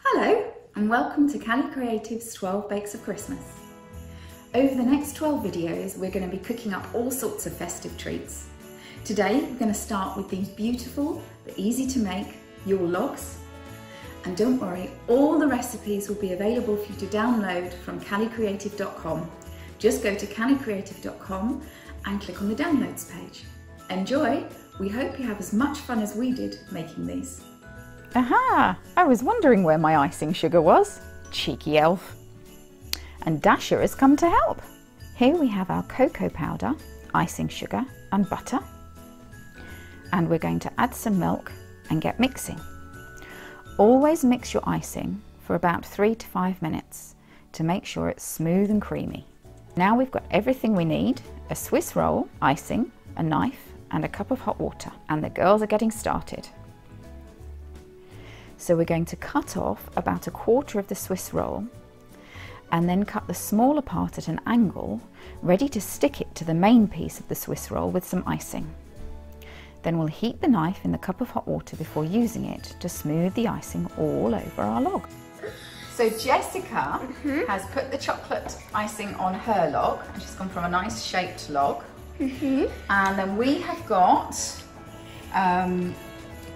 Hello and welcome to Cali Creative's 12 Bakes of Christmas. Over the next 12 videos we're going to be cooking up all sorts of festive treats. Today we're going to start with these beautiful but easy to make Yule logs. And don't worry, all the recipes will be available for you to download from calicreative.com. Just go to calicreative.com and click on the downloads page. Enjoy! We hope you have as much fun as we did making these. Aha! I was wondering where my icing sugar was. Cheeky elf. And Dasher has come to help. Here we have our cocoa powder, icing sugar and butter. And we're going to add some milk and get mixing. Always mix your icing for about 3 to 5 minutes to make sure it's smooth and creamy. Now we've got everything we need: a Swiss roll, icing, a knife and a cup of hot water. And the girls are getting started. So we're going to cut off about 1/4 of the Swiss roll and then cut the smaller part at an angle, ready to stick it to the main piece of the Swiss roll with some icing. Then we'll heat the knife in the cup of hot water before using it to smooth the icing all over our log. So Jessica has put the chocolate icing on her log, and she's gone from a nice shaped log. And then we have got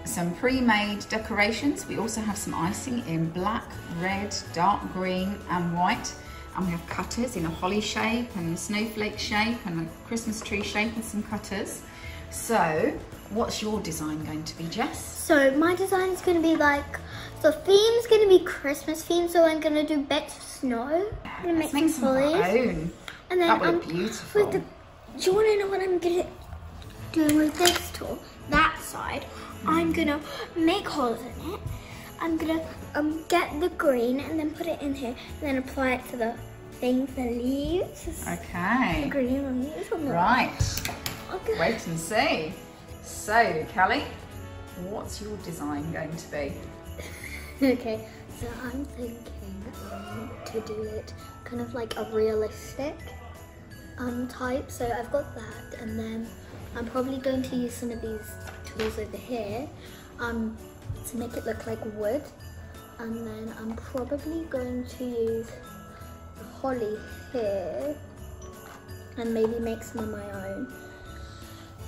some pre-made decorations. We also have some icing in black, red, dark green and white. And we have cutters in a holly shape and a snowflake shape and a Christmas tree shape and some cutters. So what's your design going to be, Jess? So my design is going to be like, the theme's going to be Christmas themed, so I'm going to do bits of snow. I'm going to make some hollies. And then that would be beautiful. do you want to know what I'm going to do with this tool? That side. I'm gonna make holes in it. I'm gonna get the green and then put it in here and then apply it to the things, the leaves. Okay. The green leaves. Right. Okay. Wait and see. So, Callie, what's your design going to be? Okay, so I'm thinking to do it kind of like a realistic type. So I've got that, and then I'm probably going to use some of these tools over here to make it look like wood, and then I'm probably going to use the holly here and maybe make some of my own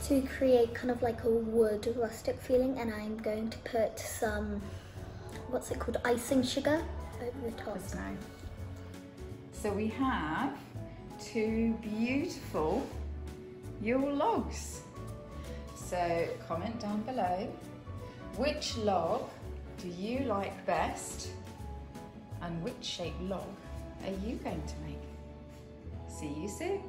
to create kind of like a wood rustic feeling. And I'm going to put some, what's it called, icing sugar over the top. So we have 2 beautiful Yule logs. So comment down below, which log do you like best and which shaped log are you going to make? See you soon.